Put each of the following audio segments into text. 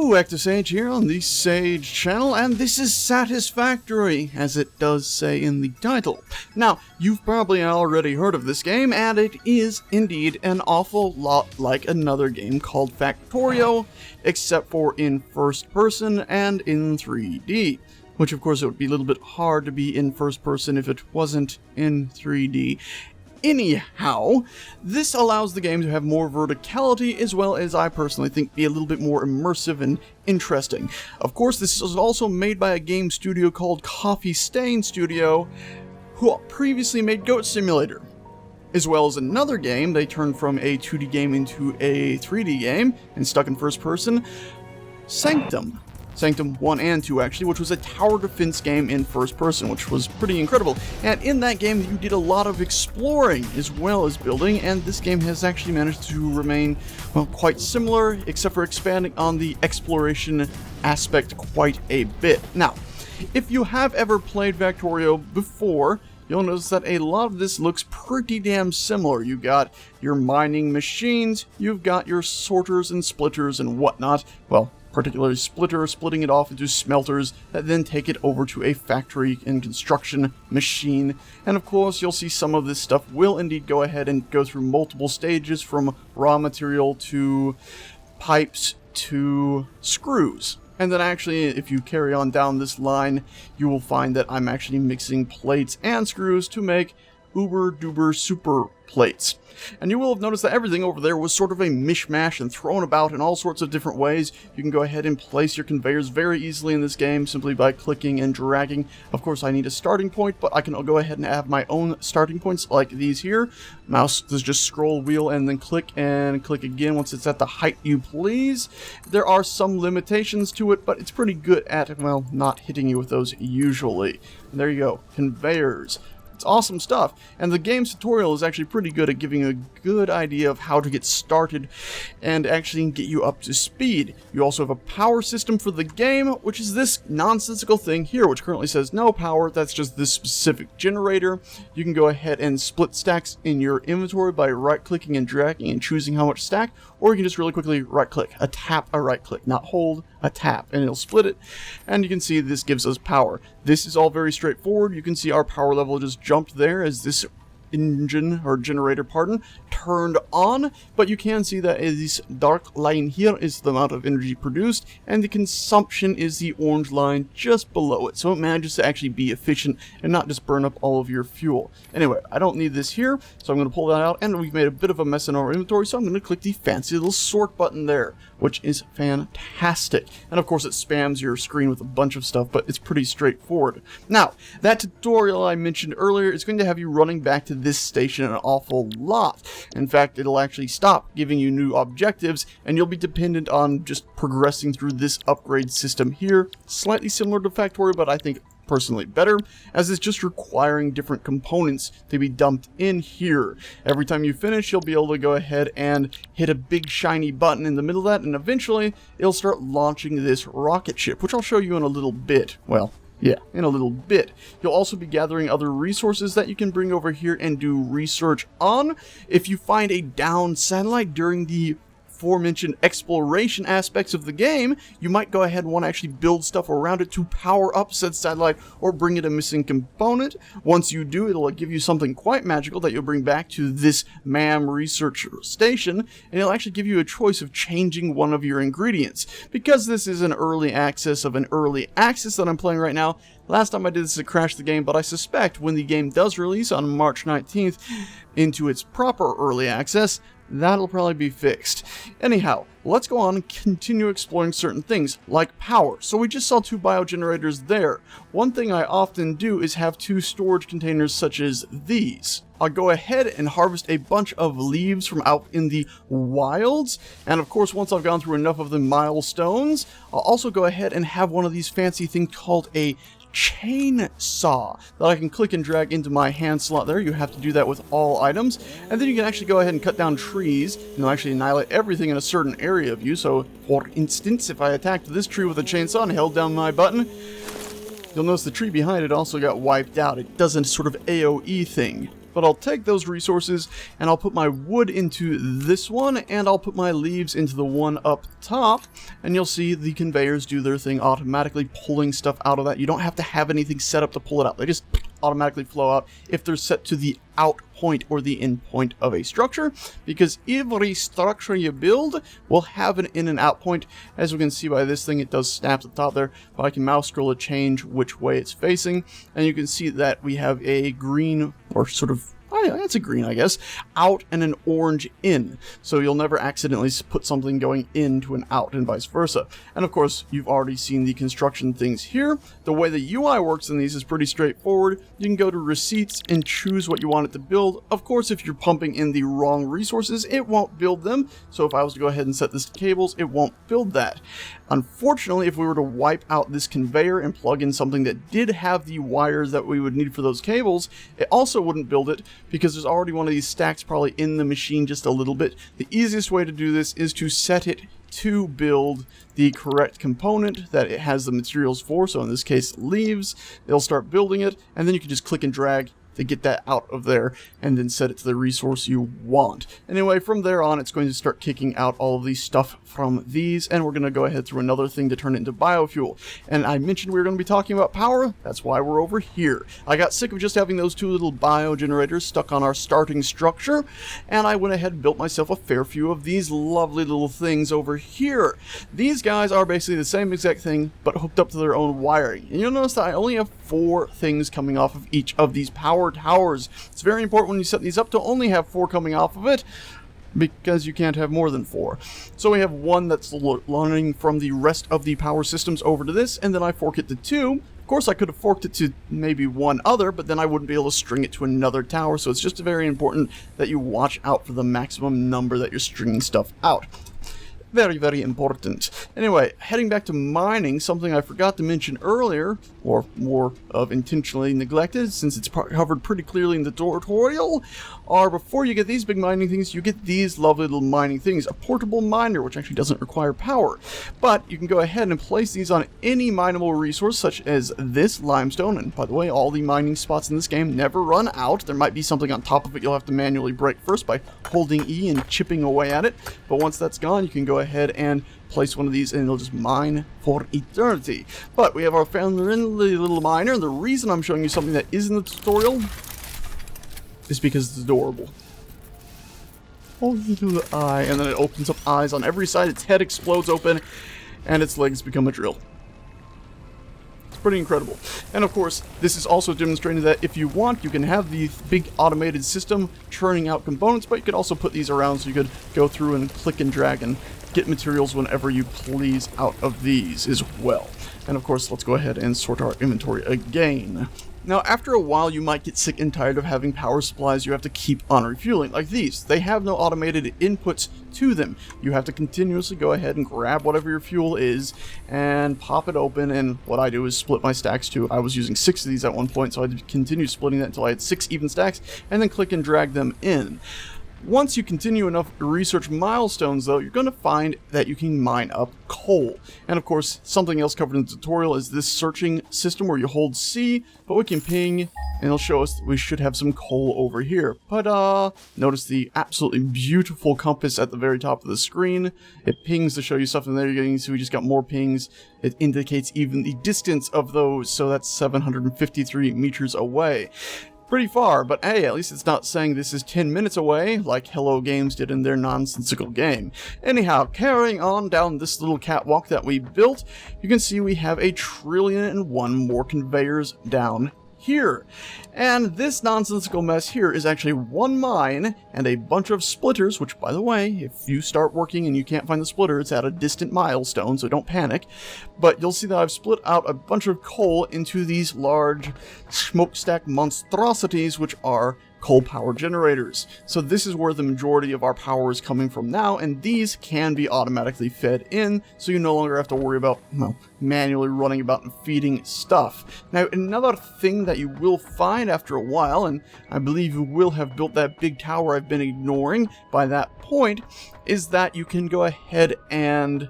Hello, Active Sage here on the Sage channel, and this is Satisfactory, as it does say in the title. Now, you've probably already heard of this game, and it is indeed an awful lot like another game called Factorio, except for in first person and in 3D. Which, of course, it would be a little bit hard to be in first person if it wasn't in 3D. Anyhow, this allows the game to have more verticality, as well as I personally think be a little bit more immersive and interesting. Of course, this is also made by a game studio called Coffee Stain Studio, who previously made Goat Simulator. As well as another game, they turned from a 2D game into a 3D game, and stuck in first person, Sanctum 1 and 2 actually, which was a tower defense game in first person, which was pretty incredible. And in that game you did a lot of exploring as well as building, and this game has actually managed to remain, well, quite similar, except for expanding on the exploration aspect quite a bit. Now, if you have ever played Factorio before, you'll notice that a lot of this looks pretty damn similar. You got your mining machines, you've got your sorters and splitters and whatnot, well, particularly splitting it off into smelters that then take it over to a factory and construction machine. And of course, you'll see some of this stuff will indeed go ahead and go through multiple stages, from raw material to pipes to screws. And then actually, if you carry on down this line, you will find that I'm actually mixing plates and screws to make uber duper super plates. And you will have noticed that everything over there was sort of a mishmash and thrown about in all sorts of different ways. You can go ahead and place your conveyors very easily in this game simply by clicking and dragging. Of course, I need a starting point, but I can go ahead and have my own starting points like these here. Mouse does just scroll wheel and then click and click again once it's at the height you please. There are some limitations to it, but it's pretty good at, well, not hitting you with those usually. And there you go, conveyors. It's awesome stuff, and the game's tutorial is actually pretty good at giving a good idea of how to get started and actually get you up to speed. You also have a power system for the game, which is this nonsensical thing here, which currently says no power. That's just this specific generator. You can go ahead and split stacks in your inventory by right-clicking and dragging and choosing how much stack, or you can just really quickly right-click, a tap, a right-click, not hold, a tap, and it'll split it, and you can see this gives us power. This is all very straightforward. You can see our power level just jumped there as this engine, or generator, pardon, turned on, but you can see that this dark line here is the amount of energy produced, and the consumption is the orange line just below it, so it manages to actually be efficient and not just burn up all of your fuel. Anyway, I don't need this here, so I'm going to pull that out, and we've made a bit of a mess in our inventory, so I'm going to click the fancy little sort button there, which is fantastic. And of course it spams your screen with a bunch of stuff, but it's pretty straightforward. Now, that tutorial I mentioned earlier is going to have you running back to this station an awful lot. In fact, it'll actually stop giving you new objectives, and you'll be dependent on just progressing through this upgrade system here. Slightly similar to Factorio, but I think personally better, as it's just requiring different components to be dumped in here. Every time you finish, you'll be able to go ahead and hit a big shiny button in the middle of that, and eventually it'll start launching this rocket ship, which I'll show you in a little bit. Well, yeah, in a little bit. You'll also be gathering other resources that you can bring over here and do research on. If you find a downed satellite during the aforementioned exploration aspects of the game, you might go ahead and want to actually build stuff around it to power up said satellite or bring it a missing component. Once you do, it'll give you something quite magical that you'll bring back to this MAM research station, and it'll actually give you a choice of changing one of your ingredients. Because this is an early access of an early access that I'm playing right now, last time I did this it crashed the game, but I suspect when the game does release on March 19th into its proper early access, that'll probably be fixed. Anyhow, let's go on and continue exploring certain things, like power. So we just saw 2 biogenerators there. One thing I often do is have 2 storage containers such as these. I'll go ahead and harvest a bunch of leaves from out in the wilds, and of course once I've gone through enough of the milestones, I'll also go ahead and have one of these fancy things called a chainsaw that I can click and drag into my hand slot there. You have to do that with all items, and then you can actually go ahead and cut down trees, and it'll actually annihilate everything in a certain area of you. So for instance, if I attacked this tree with a chainsaw and held down my button, you'll notice the tree behind it also got wiped out. It does a sort of AoE thing. But I'll take those resources and I'll put my wood into this one, and I'll put my leaves into the one up top, and you'll see the conveyors do their thing automatically, pulling stuff out of that. You don't have to have anything set up to pull it out. They just automatically flow out if they're set to the out point or the in point of a structure, because every structure you build will have an in and out point. As we can see by this thing, it does snap at the top there, but I can mouse scroll to change which way it's facing, and you can see that we have a green, or sort of, oh yeah, it's a green, I guess, out and an orange in. So you'll never accidentally put something going into an out and vice versa. And of course, you've already seen the construction things here. The way the UI works in these is pretty straightforward. You can go to receipts and choose what you want it to build. Of course, if you're pumping in the wrong resources, it won't build them. So if I was to go ahead and set this to cables, it won't build that. Unfortunately, if we were to wipe out this conveyor and plug in something that did have the wires that we would need for those cables, it also wouldn't build it, because there's already one of these stacks probably in the machine just a little bit. The easiest way to do this is to set it to build the correct component that it has the materials for. So in this case, leaves. It'll start building it, and then you can just click and drag to get that out of there, and then set it to the resource you want. Anyway, from there on, it's going to start kicking out all of the stuff from these, and we're going to go ahead through another thing to turn it into biofuel. And I mentioned we were going to be talking about power. That's why we're over here. I got sick of just having those two little bio generators stuck on our starting structure, and I went ahead and built myself a fair few of these lovely little things over here. These guys are basically the same exact thing, but hooked up to their own wiring. And you'll notice that I only have 4 things coming off of each of these power towers. It's very important when you set these up to only have 4 coming off of it, because you can't have more than 4. So we have one that's running from the rest of the power systems over to this, and then I fork it to 2. Of course, I could have forked it to maybe one other, but then I wouldn't be able to string it to another tower. So it's just very important that you watch out for the maximum number that you're stringing stuff out. Very, very important. Anyway, heading back to mining, something I forgot to mention earlier, or more of intentionally neglected, since it's covered pretty clearly in the tutorial, are before you get these big mining things, you get these lovely little mining things. A portable miner, which actually doesn't require power. But you can go ahead and place these on any mineable resource, such as this limestone. And by the way, all the mining spots in this game never run out. There might be something on top of it you'll have to manually break first by holding E and chipping away at it. But once that's gone, you can go ahead and place one of these and it'll just mine for eternity. But we have our friendly little miner, and the reason I'm showing you something that is in the tutorial is because it's adorable. Oh, little eye, and then it opens up eyes on every side, its head explodes open, and its legs become a drill. It's pretty incredible. And of course, this is also demonstrating that if you want, you can have the big automated system churning out components, but you could also put these around so you could go through and click and drag and get materials whenever you please out of these as well. And of course, let's go ahead and sort our inventory again. Now, after a while, you might get sick and tired of having power supplies you have to keep on refueling, like these. They have no automated inputs to them. You have to continuously go ahead and grab whatever your fuel is and pop it open, and what I do is split my stacks too. I was using 6 of these at one point, so I continued splitting that until I had 6 even stacks, and then click and drag them in. Once you continue enough research milestones, though, you're going to find that you can mine up coal. And of course, something else covered in the tutorial is this searching system where you hold C, but we can ping, and it'll show us that we should have some coal over here. Ta-da! Notice the absolutely beautiful compass at the very top of the screen. It pings to show you stuff, and there you see we just got more pings. It indicates even the distance of those, so that's 753 meters away. Pretty far, but hey, at least it's not saying this is 10 minutes away, like Hello Games did in their nonsensical game. Anyhow, carrying on down this little catwalk that we built, you can see we have 1,000,001,000,001 more conveyors down here. And this nonsensical mess here is actually one mine and a bunch of splitters, which, by the way, if you start working and you can't find the splitter, it's at a distant milestone, so don't panic. But you'll see that I've split out a bunch of coal into these large smokestack monstrosities, which are coal power generators. So this is where the majority of our power is coming from now, and these can be automatically fed in, so you no longer have to worry about, well, manually running about and feeding stuff. Now, another thing that you will find after a while, and I believe you will have built that big tower I've been ignoring by that point, is that you can go ahead and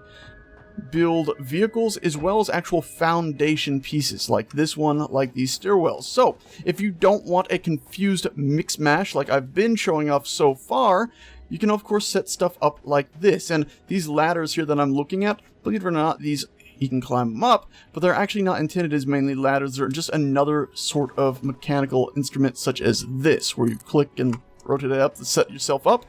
build vehicles as well as actual foundation pieces like this one, like these stairwells. So if you don't want a confused mix mash like I've been showing off so far, you can of course set stuff up like this. And these ladders here that I'm looking at, believe it or not, these you can climb them up, but they're actually not intended as mainly ladders. They're just another sort of mechanical instrument such as this, where you click and rotate it up to set yourself up.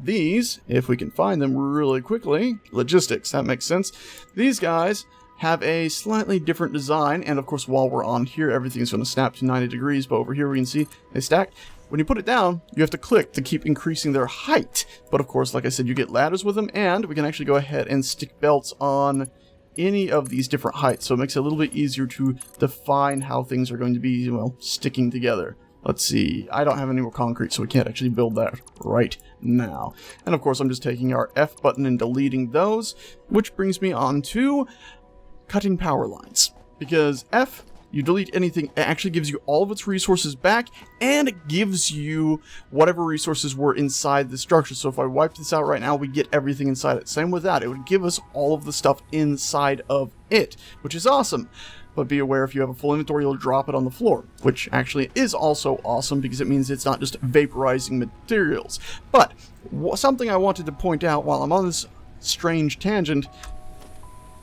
These, if we can find them really quickly, logistics, that makes sense. These guys have a slightly different design, and of course while we're on here, everything's going to snap to 90 degrees, but over here we can see they stack. When you put it down, you have to click to keep increasing their height. But of course, like I said, you get ladders with them, and we can actually go ahead and stick belts on any of these different heights, so it makes it a little bit easier to define how things are going to be, well, sticking together. Let's see, I don't have any more concrete, so we can't actually build that right now. And of course, I'm just taking our F button and deleting those, which brings me on to cutting power lines. Because F, you delete anything, it actually gives you all of its resources back, and it gives you whatever resources were inside the structure. So if I wipe this out right now, we get everything inside it. Same with that, it would give us all of the stuff inside of it, which is awesome. But be aware, if you have a full inventory, you'll drop it on the floor, which actually is also awesome because it means it's not just vaporizing materials. But something I wanted to point out while I'm on this strange tangent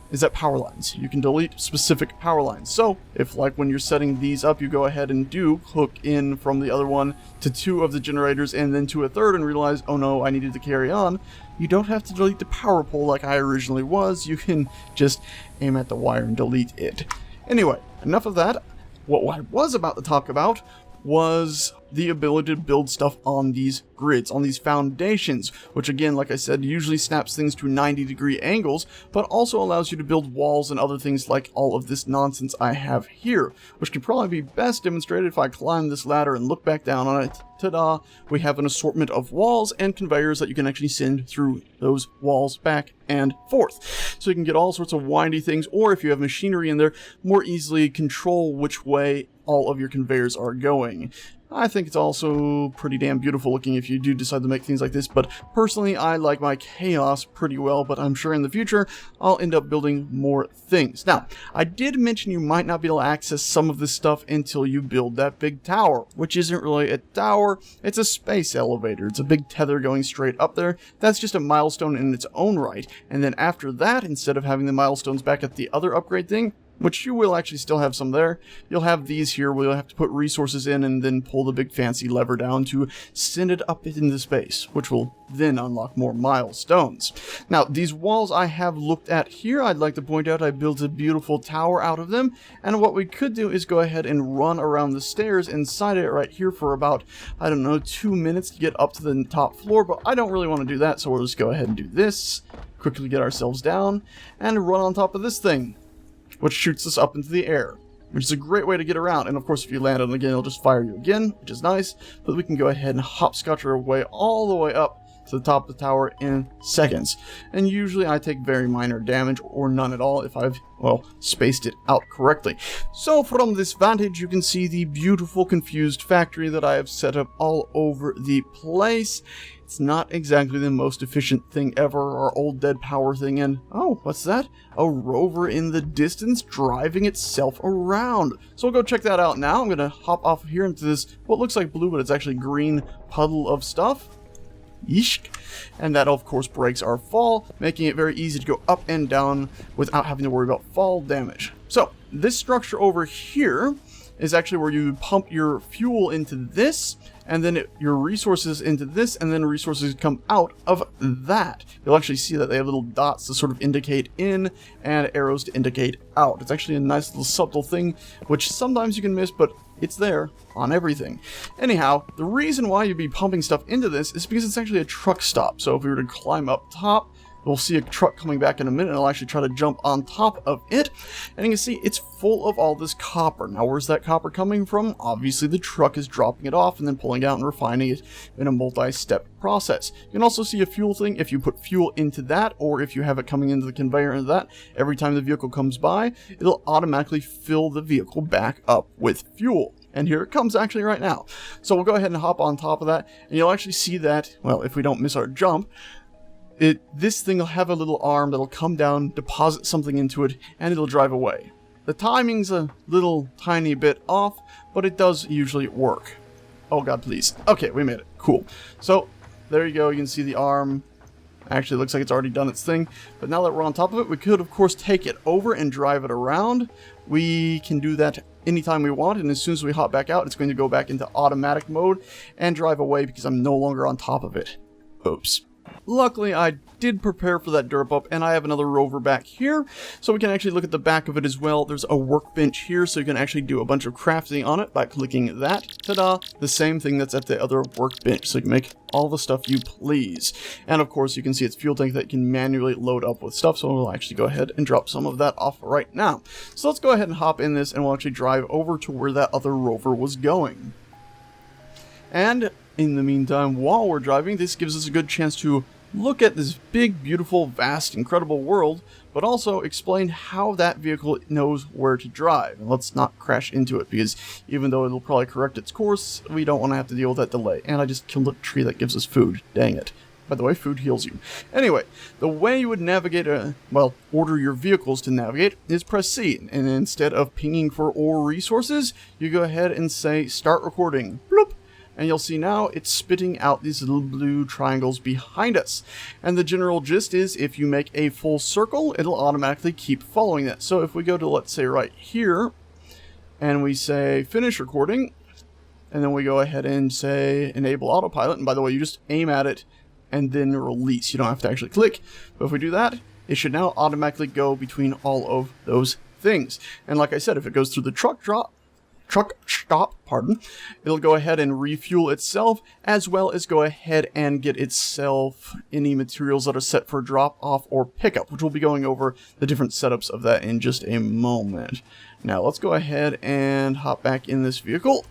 is that power lines. You can delete specific power lines. So if, like when you're setting these up, you go ahead and do hook in from the other one to 2 of the generators and then to a 3rd and realize, oh no, I needed to carry on, you don't have to delete the power pole like I originally was. You can just aim at the wire and delete it. Anyway, enough of that. What I was about to talk about was the ability to build stuff on these grids, on these foundations, which again, like I said, usually snaps things to 90-degree angles, but also allows you to build walls and other things like all of this nonsense I have here, which can probably be best demonstrated if I climb this ladder and look back down on it. Ta-da! We have an assortment of walls and conveyors that you can actually send through those walls back and forth. So you can get all sorts of windy things, or if you have machinery in there, more easily control which way all of your conveyors are going. I think it's also pretty damn beautiful looking if you do decide to make things like this, but personally I like my chaos pretty well, but I'm sure in the future I'll end up building more things. Now, I did mention you might not be able to access some of this stuff until you build that big tower, which isn't really a tower, it's a space elevator. It's a big tether going straight up there. That's just a milestone in its own right, and then after that, instead of having the milestones back at the other upgrade thing, which you will actually still have some there, you'll have these here where you'll have to put resources in and then pull the big fancy lever down to send it up into space, which will then unlock more milestones. Now, these walls I have looked at here, I'd like to point out I built a beautiful tower out of them, and what we could do is go ahead and run around the stairs inside it right here for about, I don't know, 2 minutes to get up to the top floor, but I don't really want to do that, so we'll just go ahead and do this, quickly get ourselves down, and run on top of this thing, which shoots us up into the air, which is a great way to get around. And of course, if you land on it again, it'll just fire you again, which is nice. But we can go ahead and hopscotch our way all the way up to the top of the tower in seconds. And usually I take very minor damage or none at all if I've, well, spaced it out correctly. So from this vantage, you can see the beautiful confused factory that I have set up all over the place. It's not exactly the most efficient thing ever, our old dead power thing, and oh, what's that? A rover in the distance driving itself around. So we'll go check that out now. I'm gonna hop off here into this, what looks like blue, but it's actually green puddle of stuff. Yeesh. And that of course breaks our fall, making it very easy to go up and down without having to worry about fall damage. So this structure over here is actually where you pump your fuel into this, and then your resources into this, and then resources come out of that. You'll actually see that they have little dots to sort of indicate in, and arrows to indicate out. It's actually a nice little subtle thing, which sometimes you can miss, but it's there on everything. Anyhow, the reason why you'd be pumping stuff into this is because it's actually a truck stop. So if we were to climb up top, we'll see a truck coming back in a minute, and I'll actually try to jump on top of it. And you can see it's full of all this copper. Now, where's that copper coming from? Obviously, the truck is dropping it off and then pulling it out and refining it in a multi-step process. You can also see a fuel thing if you put fuel into that, or if you have it coming into the conveyor into that. Every time the vehicle comes by, it'll automatically fill the vehicle back up with fuel. And here it comes actually right now. So we'll go ahead and hop on top of that, and you'll actually see that, well, if we don't miss our jump, this thing will have a little arm that'll come down, deposit something into it, and it'll drive away. The timing's a little tiny bit off, but it does usually work. Oh god, please. Okay, we made it. Cool. So, there you go. You can see the arm. Actually, it looks like it's already done its thing. But now that we're on top of it, we could, of course, take it over and drive it around. We can do that anytime we want, and as soon as we hop back out, it's going to go back into automatic mode and drive away because I'm no longer on top of it. Oops. Luckily, I did prepare for that derp up, and I have another rover back here, so we can actually look at the back of it as well. There's a workbench here, so you can actually do a bunch of crafting on it by clicking that. Ta-da! The same thing that's at the other workbench, so you can make all the stuff you please. And of course, you can see it's fuel tank that you can manually load up with stuff, so we'll actually go ahead and drop some of that off right now. So let's go ahead and hop in this, and we'll actually drive over to where that other rover was going. And in the meantime, while we're driving, this gives us a good chance to look at this big, beautiful, vast, incredible world, but also explain how that vehicle knows where to drive. And let's not crash into it, because even though it'll probably correct its course, we don't want to have to deal with that delay. And I just killed a tree that gives us food. Dang it. By the way, food heals you. Anyway, the way you would navigate, order your vehicles to navigate is press C. And instead of pinging for ore resources, you go ahead and say, start recording. Bloop. And you'll see now it's spitting out these little blue triangles behind us. And the general gist is if you make a full circle, it'll automatically keep following that. So if we go to, let's say, right here, and we say finish recording, and then we go ahead and say enable autopilot, and by the way, you just aim at it and then release. You don't have to actually click. But if we do that, it should now automatically go between all of those things. And like I said, if it goes through the truck stop, it'll go ahead and refuel itself, as well as go ahead and get itself any materials that are set for drop off or pickup, which we'll be going over the different setups of that in just a moment. Now let's go ahead and hop back in this vehicle.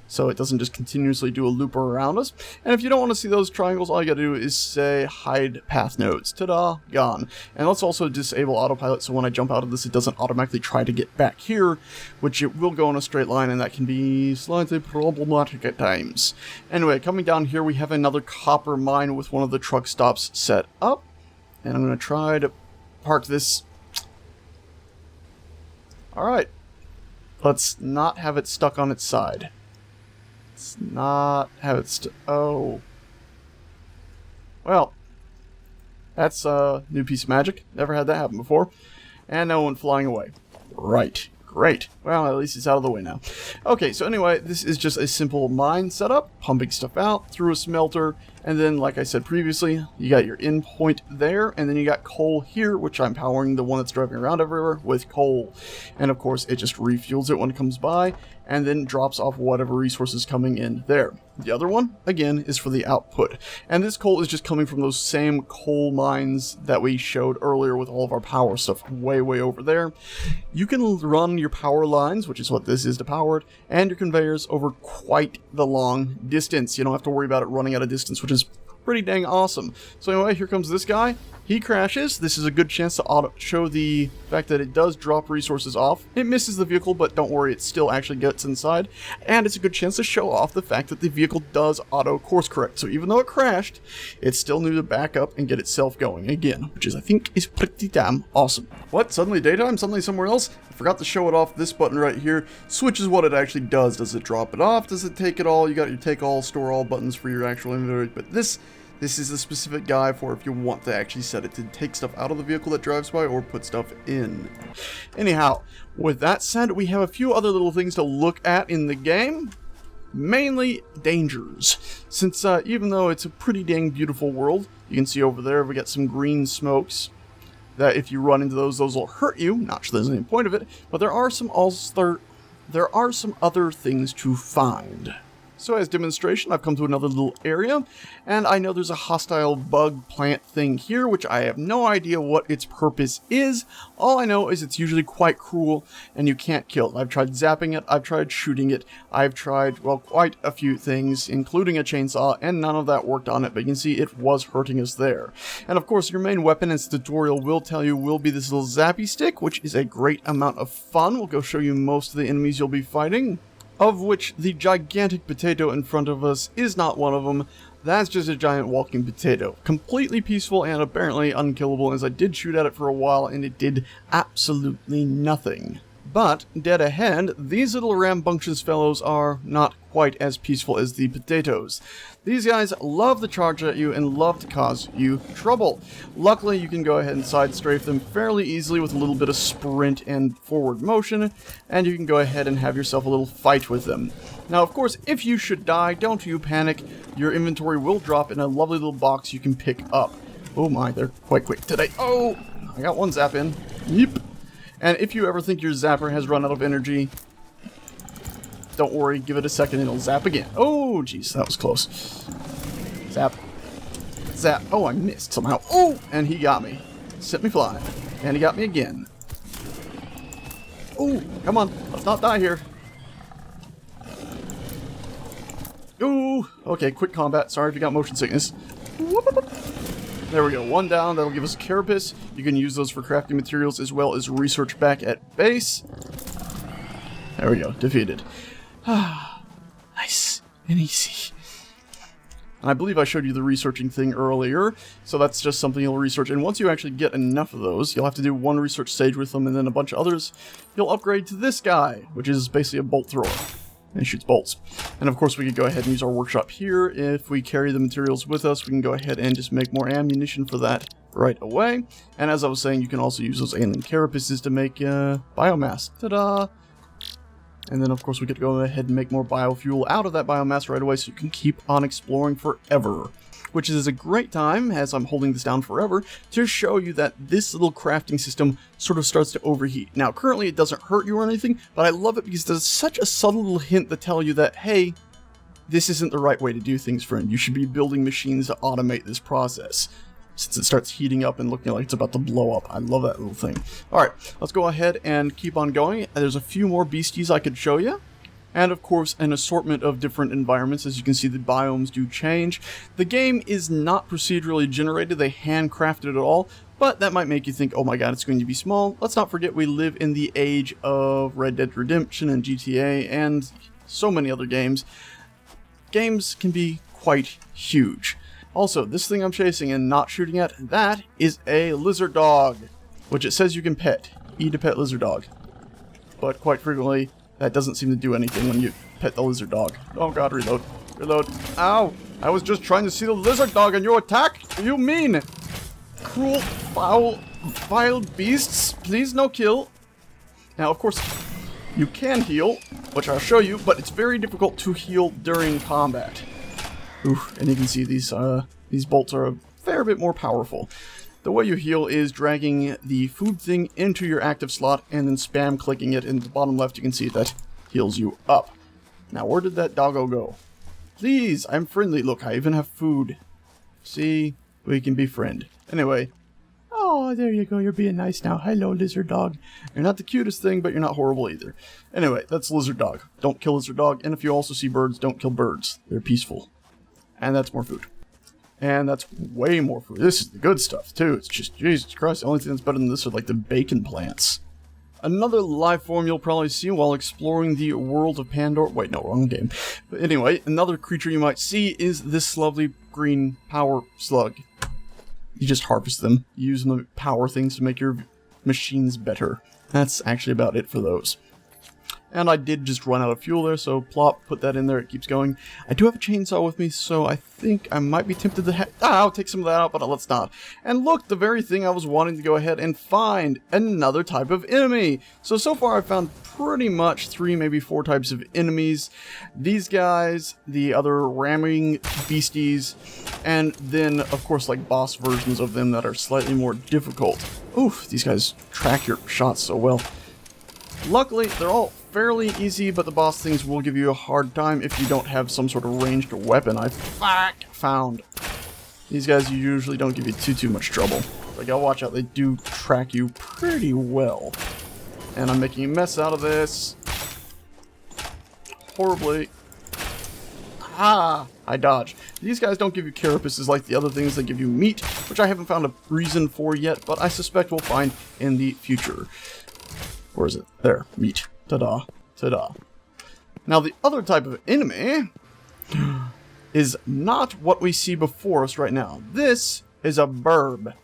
So it doesn't just continuously do a loop around us. And if you don't want to see those triangles, all you gotta do is say hide path nodes. Ta-da, gone. And let's also disable autopilot, so when I jump out of this, it doesn't automatically try to get back here, which it will go in a straight line, and that can be slightly problematic at times. Anyway, coming down here, we have another copper mine with one of the truck stops set up. And I'm gonna try to park this. Alright. Let's not have it stuck on its side. Let's not have it oh. Well, that's a new piece of magic. Never had that happen before. And no one flying away. Right. Great. Well, at least it's out of the way now. Okay, so anyway, this is just a simple mine setup, pumping stuff out through a smelter, and then, like I said previously, you got your end point there, and then you got coal here, which I'm powering the one that's driving around everywhere with coal. And of course, it just refuels it when it comes by, and then drops off whatever resources coming in there. The other one, again, is for the output. And this coal is just coming from those same coal mines that we showed earlier with all of our power stuff way over there. You can run your power lines, which is what this is to power it, and your conveyors over quite the long distance. You don't have to worry about it running out of distance, which is pretty dang awesome. So anyway, here comes this guy. He crashes. This is a good chance to show the fact that it does drop resources off. It misses the vehicle, but don't worry, it still actually gets inside. And it's a good chance to show off the fact that the vehicle does auto course correct. So even though it crashed, it still knew to back up and get itself going again, which is, I think, is pretty damn awesome. What? Suddenly daytime? Suddenly somewhere else? I forgot to show it off. This button right here switches what it actually does. Does it drop it off? Does it take it all? You got your take all, store all buttons for your actual inventory, but this is a specific guide for if you want to actually set it to take stuff out of the vehicle that drives by or put stuff in. Anyhow, with that said, we have a few other little things to look at in the game. Mainly dangers. Since even though it's a pretty dang beautiful world, you can see over there we got some green smokes that if you run into those will hurt you. Not sure there's any point of it, but there are some other things to find. So as demonstration, I've come to another little area, and I know there's a hostile bug plant thing here, which I have no idea what its purpose is. All I know is it's usually quite cruel, and you can't kill it. I've tried zapping it, I've tried shooting it, I've tried, well, quite a few things, including a chainsaw, and none of that worked on it, but you can see it was hurting us there. And of course, your main weapon, as the tutorial will tell you, will be this little zappy stick, which is a great amount of fun. We'll go show you most of the enemies you'll be fighting. of which the gigantic potato in front of us is not one of them. That's just a giant walking potato. Completely peaceful and apparently unkillable, as I did shoot at it for a while and it did absolutely nothing. But, dead ahead, these little rambunctious fellows are not quite as peaceful as the potatoes. These guys love to charge at you and love to cause you trouble. Luckily, you can go ahead and side strafe them fairly easily with a little bit of sprint and forward motion, and you can go ahead and have yourself a little fight with them. Now, of course, if you should die, don't you panic. Your inventory will drop in a lovely little box you can pick up. Oh my, they're quite quick today. Oh, I got one zap in. Yep. And if you ever think your zapper has run out of energy, don't worry, give it a second and it'll zap again. Oh, jeez, that was close. Zap. Zap. Oh, I missed somehow. Oh, and he got me. Set me flying. And he got me again. Oh, come on. Let's not die here. Ooh. Okay, quick combat. Sorry if you got motion sickness. There we go, one down. That'll give us a carapace. You can use those for crafting materials as well as research back at base. There we go, defeated. Nice and easy. And I believe I showed you the researching thing earlier, so that's just something you'll research. And once you actually get enough of those, you'll have to do one research stage with them and then a bunch of others. You'll upgrade to this guy, which is basically a bolt thrower. And it shoots bolts. And of course we could go ahead and use our workshop here. If we carry the materials with us, we can go ahead and just make more ammunition for that right away. And as I was saying, you can also use those alien carapaces to make biomass. Ta-da! And then of course we could go ahead and make more biofuel out of that biomass right away, so you can keep on exploring forever. Which is a great time, as I'm holding this down forever, to show you that this little crafting system sort of starts to overheat. Now, currently it doesn't hurt you or anything, but I love it because there's such a subtle little hint to tell you that, hey, this isn't the right way to do things, friend. You should be building machines to automate this process. Since it starts heating up and looking like it's about to blow up. I love that little thing. Alright, let's go ahead and keep on going. There's a few more beasties I could show you. And of course, an assortment of different environments. As you can see, the biomes do change. The game is not procedurally generated. They handcrafted it all. But that might make you think, oh my god, it's going to be small. Let's not forget we live in the age of Red Dead Redemption and GTA and so many other games. Games can be quite huge. Also, this thing I'm chasing and not shooting at, that is a lizard dog, which it says you can pet. Eat a pet lizard dog. But quite frequently, that doesn't seem to do anything when you pet the lizard dog. Oh god, reload. Reload. Ow! I was just trying to see the lizard dog and you attack? You mean? Cruel, foul, vile beasts. Please no kill. Now, of course, you can heal, which I'll show you, but it's very difficult to heal during combat. Oof, and you can see these bolts are a fair bit more powerful. The way you heal is dragging the food thing into your active slot and then spam clicking it. In the bottom left, you can see that heals you up. Now, where did that doggo go? Please, I'm friendly. Look, I even have food. See? We can be friend. Anyway. Oh, there you go. You're being nice now. Hello, lizard dog. You're not the cutest thing, but you're not horrible either. Anyway, that's lizard dog. Don't kill lizard dog. And if you also see birds, don't kill birds. They're peaceful. And that's more food. And that's way more food. This is the good stuff, too. It's just, Jesus Christ, the only thing that's better than this are like the bacon plants. Another life form you'll probably see while exploring the world of Pandora. Wait, no, wrong game. But anyway, another creature you might see is this lovely green power slug. You just harvest them, use them to power things to make your machines better. That's actually about it for those. And I did just run out of fuel there, so plop, put that in there, it keeps going. I do have a chainsaw with me, so I think I might be tempted to I'll take some of that out, but let's not. And look, the very thing I was wanting to go ahead and find, another type of enemy. So far I've found pretty much 3, maybe 4 types of enemies. These guys, the other ramming beasties, and then, of course, like boss versions of them that are slightly more difficult. Oof, these guys track your shots so well. Luckily, they're all fairly easy, but the boss things will give you a hard time if you don't have some sort of ranged weapon. I've found these guys usually don't give you too much trouble. Like, I'll watch out, they do track you pretty well. And I'm making a mess out of this. Horribly. Ah! I dodged. These guys don't give you carapaces like the other things. They give you meat, which I haven't found a reason for yet, but I suspect we'll find in the future. Where is it? There. Meat. Ta-da. Ta-da. Now, the other type of enemy is not what we see before us right now. This is a bird.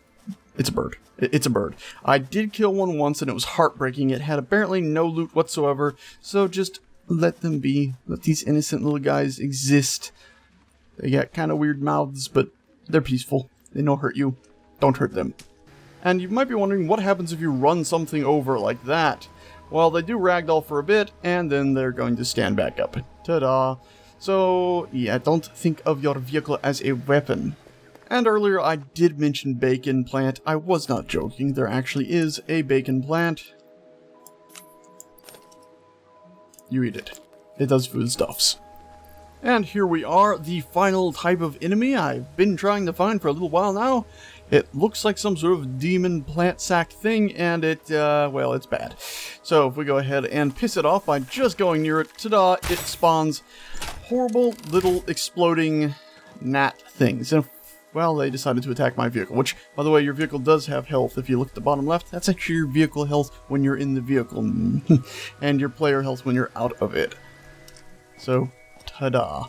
It's a bird. It's a bird. I did kill one once and it was heartbreaking. It had apparently no loot whatsoever, so just let them be. Let these innocent little guys exist. They got kind of weird mouths, but they're peaceful. They don't hurt you. Don't hurt them. And you might be wondering what happens if you run something over like that. Well, they do ragdoll for a bit, and then they're going to stand back up. Ta-da! So, yeah, don't think of your vehicle as a weapon. And earlier I did mention bacon plant. I was not joking. There actually is a bacon plant. You eat it. It does foodstuffs. And here we are, the final type of enemy I've been trying to find for a little while now. It looks like some sort of demon plant sack thing, and well, it's bad. So if we go ahead and piss it off by just going near it, ta-da, it spawns horrible little exploding gnat things. And, well, they decided to attack my vehicle, which, by the way, your vehicle does have health. If you look at the bottom left, that's actually your vehicle health when you're in the vehicle, and your player health when you're out of it. So, ta-da.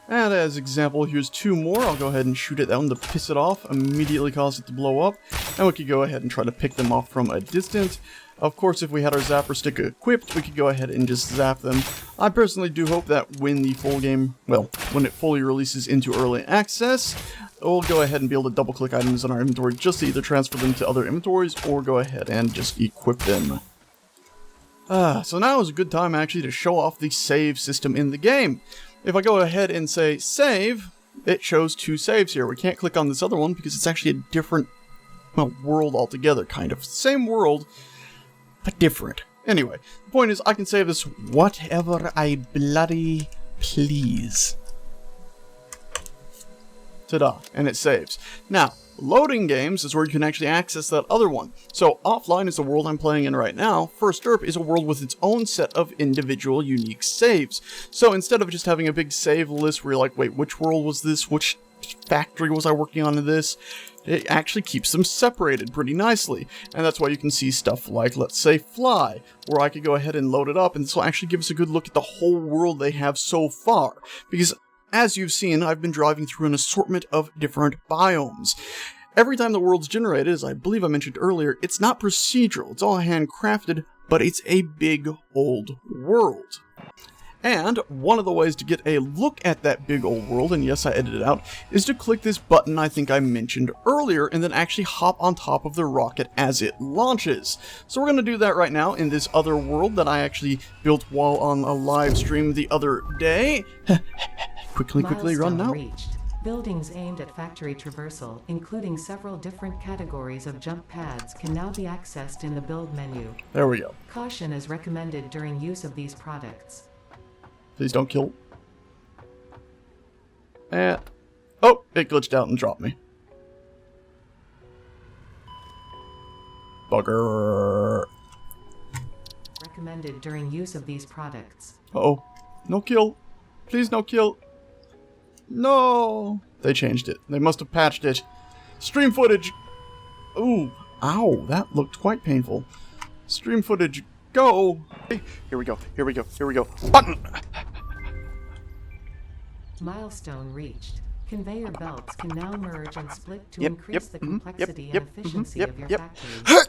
And as example, here's two more. I'll go ahead and shoot at that one to piss it off, immediately cause it to blow up. And we could go ahead and try to pick them off from a distance. Of course, if we had our zapper stick equipped, we could go ahead and just zap them. I personally do hope that when the full game, well, when it fully releases into early access, we'll go ahead and be able to double-click items in our inventory just to either transfer them to other inventories or go ahead and just equip them. So now is a good time actually to show off the save system in the game. If I go ahead and say save, it shows two saves here. We can't click on this other one because it's actually a different, well, world altogether, kind of. Same world, but different. Anyway, the point is I can save this whatever I bloody please. Ta-da, and it saves. Now, loading games is where you can actually access that other one. So offline is the world I'm playing in right now. First Derp is a world with its own set of individual unique saves. So instead of just having a big save list where you're like, wait, which world was this? Which factory was I working on in this? It actually keeps them separated pretty nicely. And that's why you can see stuff like, let's say, Fly, where I could go ahead and load it up, and this will actually give us a good look at the whole world they have so far. Because as you've seen, I've been driving through an assortment of different biomes. Every time the world's generated, as I believe I mentioned earlier, it's not procedural, it's all handcrafted, but it's a big old world. And one of the ways to get a look at that big old world, and yes, I edited it out, is to click this button I think I mentioned earlier, and then actually hop on top of the rocket as it launches. So we're going to do that right now in this other world that I actually built while on a live stream the other day. Quickly run now. Reached. Buildings aimed at factory traversal, including several different categories of jump pads, can now be accessed in the build menu. There we go. Caution is recommended during use of these products. Please don't kill. And oh, it glitched out and dropped me. Bugger. Recommended during use of these products. Uh-oh. No kill. Please no kill. No! They changed it. They must have patched it. Stream footage! Ooh. Ow, that looked quite painful. Stream footage, go! Here we go, here we go, here we go. Button! Milestone reached. Conveyor belts can now merge and split to increase the complexity and efficiency of your factory.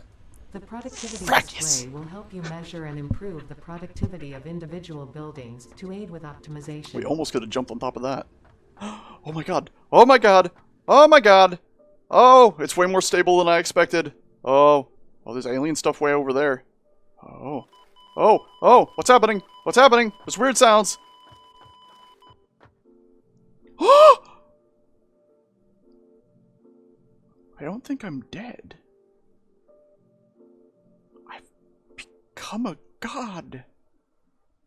The productivity display will help you measure and improve the productivity of individual buildings to aid with optimization. We almost could have jumped on top of that. Oh my god. Oh my god. Oh my god. Oh, it's way more stable than I expected. Oh. Oh, there's alien stuff way over there. Oh. Oh. Oh. What's happening? What's happening? There's weird sounds. I don't think I'm dead. I've become a god.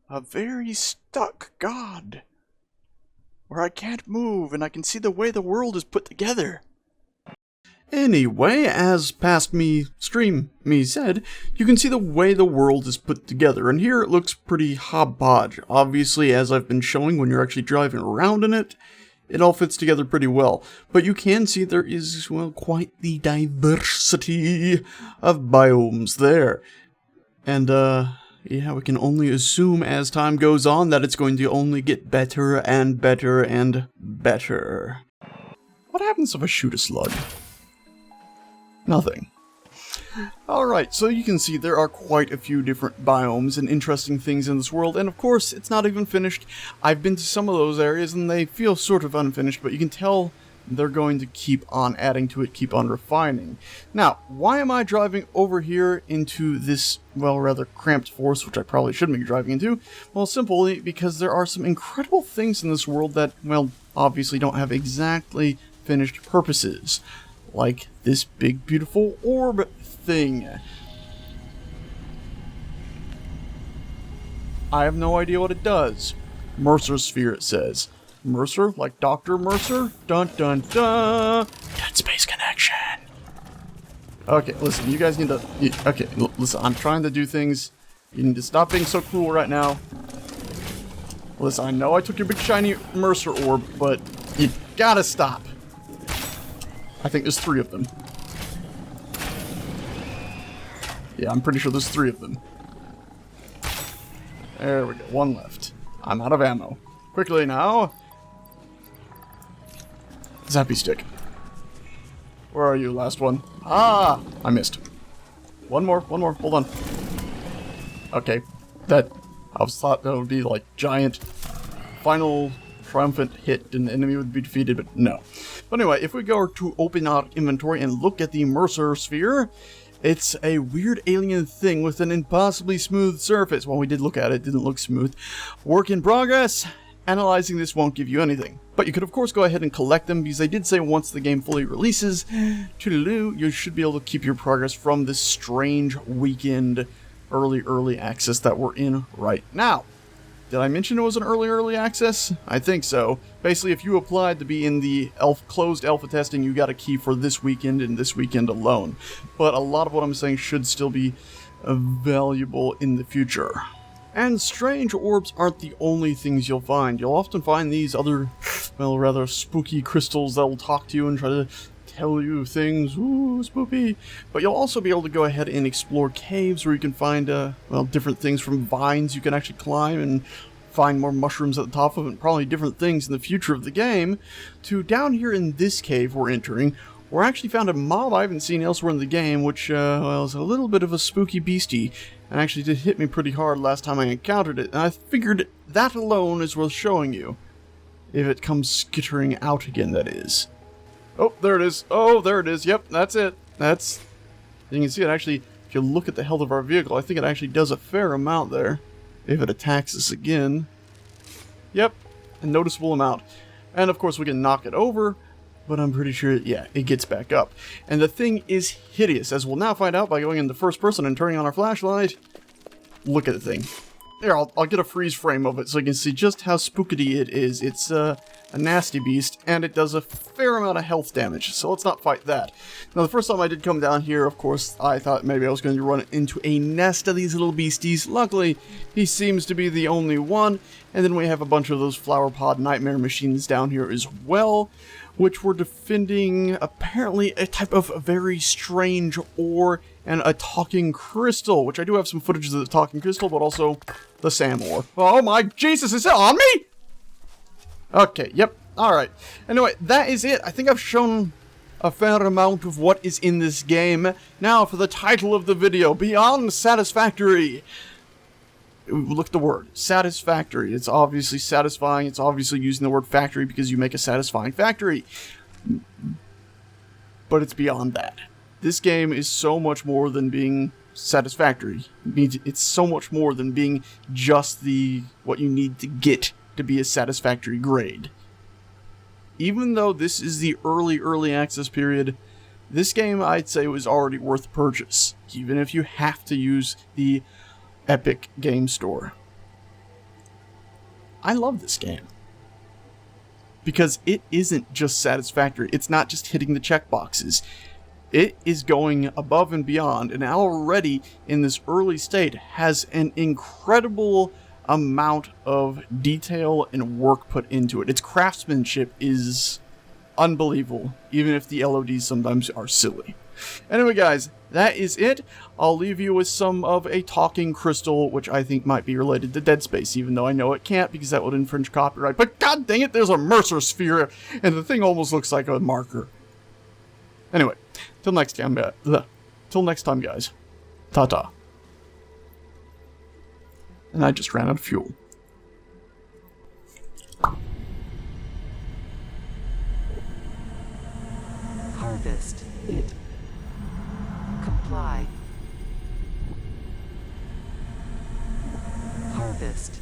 A very stuck god. Where I can't move and I can see the way the world is put together. Anyway, as past me stream me said, you can see the way the world is put together, and here it looks pretty hodgepodge. Obviously, as I've been showing when you're actually driving around in it, it all fits together pretty well. But you can see there is, well, quite the diversity of biomes there. And, Yeah, we can only assume as time goes on that it's going to only get better and better and better. What happens if I shoot a slug? Nothing. Alright, so you can see there are quite a few different biomes and interesting things in this world, and of course, it's not even finished. I've been to some of those areas and they feel sort of unfinished, but you can tell they're going to keep on adding to it, keep on refining. Now, why am I driving over here into this, well, rather cramped forest, which I probably shouldn't be driving into? Well, simply because there are some incredible things in this world that, well, obviously don't have exactly finished purposes. Like this big, beautiful orb thing. I have no idea what it does. Mercer Sphere, it says. Mercer? Like Dr. Mercer? Dun dun dun! Dead Space Connection! Okay, listen, you guys need to... Okay, listen, I'm trying to do things. You need to stop being so cruel right now. Listen, I know I took your big shiny Mercer orb, but you gotta stop. I think there's 3 of them. Yeah, I'm pretty sure there's 3 of them. There we go, 1 left. I'm out of ammo. Quickly now. Zappy stick. Where are you, last one? Ah! I missed. One more, hold on. Okay, I thought that would be like giant final triumphant hit and the enemy would be defeated, but no. But anyway, if we go to open our inventory and look at the Mercer Sphere, it's a weird alien thing with an impossibly smooth surface. Well, we did look at it, it didn't look smooth. Work in progress. Analyzing this won't give you anything. But you could of course go ahead and collect them, because they did say once the game fully releases, you should be able to keep your progress from this strange weekend early access that we're in right now. Did I mention it was an early access? I think so. Basically, if you applied to be in the closed alpha testing, you got a key for this weekend and this weekend alone. But a lot of what I'm saying should still be valuable in the future. And strange orbs aren't the only things you'll find. You'll often find these other, well, rather spooky crystals that'll talk to you and try to tell you things, ooh, spooky. But you'll also be able to go ahead and explore caves where you can find, well, different things from vines you can actually climb and find more mushrooms at the top of it, and probably different things in the future of the game, to down here in this cave we're entering, where I actually found a mob I haven't seen elsewhere in the game, which, well, is a little bit of a spooky beastie, and actually did hit me pretty hard last time I encountered it, and I figured that alone is worth showing you. If it comes skittering out again, that is. Oh, there it is. Oh, there it is. Yep, that's it. You can see it actually, if you look at the health of our vehicle, I think it actually does a fair amount there. If it attacks us again. Yep, a noticeable amount. And of course we can knock it over, but I'm pretty sure, yeah, it gets back up. And the thing is hideous, as we'll now find out by going into first person and turning on our flashlight. Look at the thing. Here, I'll get a freeze frame of it so you can see just how spookity it is. It's a nasty beast, and it does a fair amount of health damage, so let's not fight that. Now, the first time I did come down here, of course, I thought maybe I was going to run into a nest of these little beasties. Luckily, he seems to be the only one, and then we have a bunch of those flower pod nightmare machines down here as well, which were defending, apparently, a type of very strange ore and a talking crystal, which I do have some footage of the talking crystal, but also the SAM ore. Oh my Jesus, is it on me? Okay, yep, alright. Anyway, that is it. I think I've shown a fair amount of what is in this game. Now for the title of the video, Beyond Satisfactory. Look at the word, satisfactory. It's obviously satisfying. It's obviously using the word factory because you make a satisfying factory. But it's beyond that. This game is so much more than being satisfactory. It's so much more than being just what you need to get to be a satisfactory grade. Even though this is the early access period, this game I'd say was already worth purchase, even if you have to use the Epic Game Store. I love this game because it isn't just satisfactory. It's not just hitting the checkboxes. It is going above and beyond, and already in this early state has an incredible amount of detail and work put into it. Its craftsmanship is unbelievable, even if the LODs sometimes are silly. Anyway, guys, that is it. I'll leave you with some of a talking crystal, which I think might be related to Dead Space, even though I know it can't because that would infringe copyright. But god dang it, there's a Mercer sphere, and the thing almost looks like a marker. Anyway, till next time, guys. Ta-ta. And I just ran out of fuel. Harvest it. Comply. Harvest